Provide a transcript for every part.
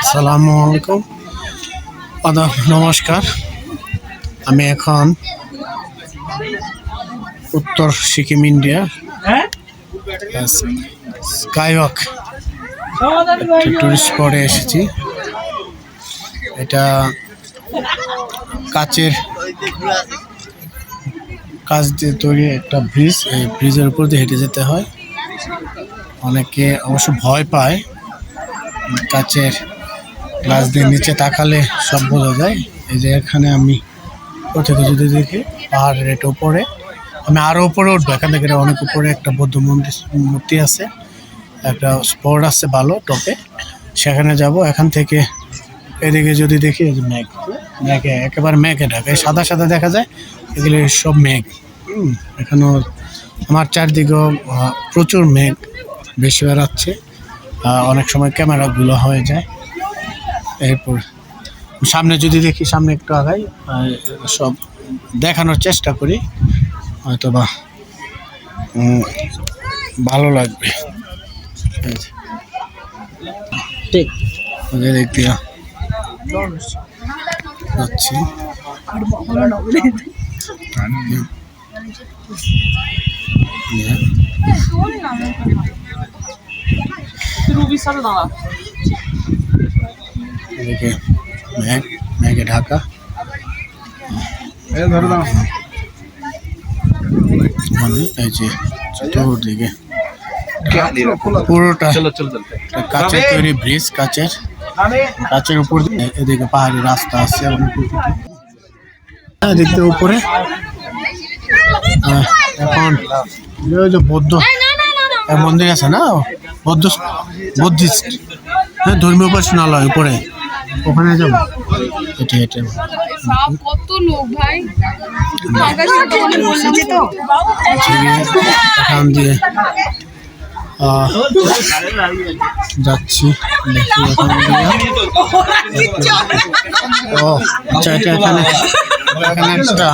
আসসালামু আলাইকুম, আদাব, নমস্কার। আমি এখন উত্তর সিকিম ইন্ডিয়া স্কাইওয়াক টুরিস্ট স্পটে এসেছি। এটা কাচের কাচ দিয়ে তৈরি একটা ব্রিজ। এই ব্রিজের উপর দিয়ে হেঁটে যেতে হয়। অনেকে অবশ্য ভয় পায়, কাচের গ্লাস দিয়ে নিচে তাকালে সব বোঝা যায়। এই যে এখানে আমি প্রথমে যদি দেখি পাহাড়ের এটা উপরে, আমি আরও উপরে উঠবো। এখান থেকে অনেক উপরে একটা বৌদ্ধ মূর্তি আছে, একটা স্পট আছে ভালো টপে, সেখানে যাব। এখান থেকে এদিকে যদি দেখি মেঘে একেবারে মেঘে ঢাকা, সাদা সাদা দেখা যায়, এগুলো সব মেঘ। এখানেও আমার চারদিকেও প্রচুর মেঘ বেশি বেড়াচ্ছে। অনেক সময় ক্যামেরাগুলো হয়ে যায়। এরপর সামনে যদি দেখি, সামনে একটু আগাই, সব দেখানোর চেষ্টা করি, হয়তোবা ভালো লাগবে। ঠিক দেখতে যাচ্ছি। মেঘে ঢাকা, এই যে চতুর্দিকে পুরোটা কাচের তৈরি ব্রিজ। কাচের উপর এদিকে পাহাড়ি রাস্তা আছে দেখতে উপরে। এখন যে বৌদ্ধ মন্দির আছে না, বুদ্ধিস্ট ধর্মীয় উপাসনালয় উপরে, ওখানে যাবো হেঁটে হেঁটে। এখান দিয়ে যাচ্ছি, দেখি এখান দিয়ে। ও আচ্ছা, এটা এখানে একটা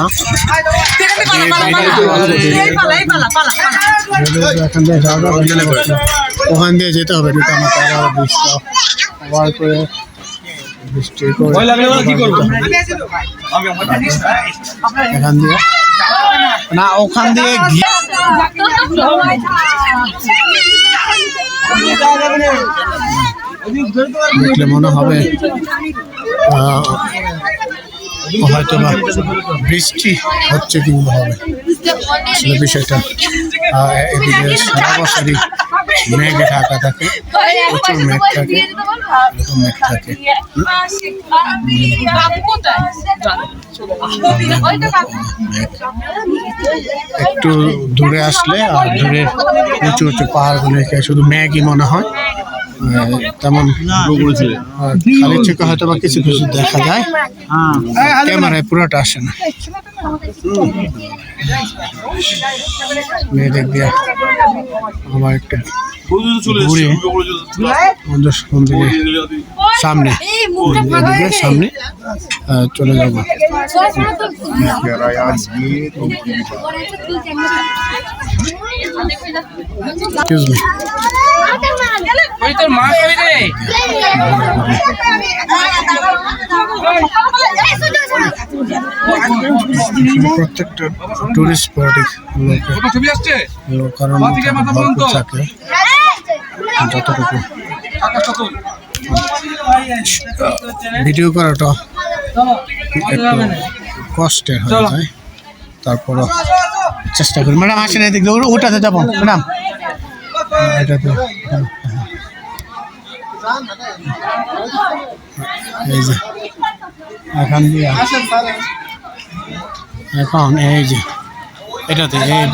ওখান দিয়ে যেতে হবে। এখান দিয়ে না, ওখান দিয়ে দেখলে মনে হবে হয়তো বা বৃষ্টি হচ্ছে, কিন্তু হবে আসলে বিষয়টা। এদিকে সারা বছরই মেঘে ঢাকা থাকে, প্রচুর মেঘ থাকে, মেঘ থাকে। একটু দূরে আসলে আর দূরের উঁচু উঁচু পাহাড়গুলোকে শুধু মেঘই মনে হয়, তেমন খালি চোখে হয়তো বা কিছু কিছু দেখা যায়, ক্যামেরায় পুরোটা আসে না। মেয়েদের দিয়ে আমার একটা ঘুরে সামনে সামনে চলে যাব। প্রত্যেকটা টুরিস্ট স্পটে কারণ থাকে যতটুকু ভিডিও করাটা একটু কষ্টের হয়ে যায়, তারপরও চেষ্টা করি। ম্যাডাম আসেন এদিকে, ওটাতে যাবো ম্যাডাম, এটাতে। এই যে এখান দিয়ে এখন এই যে এটাতে এই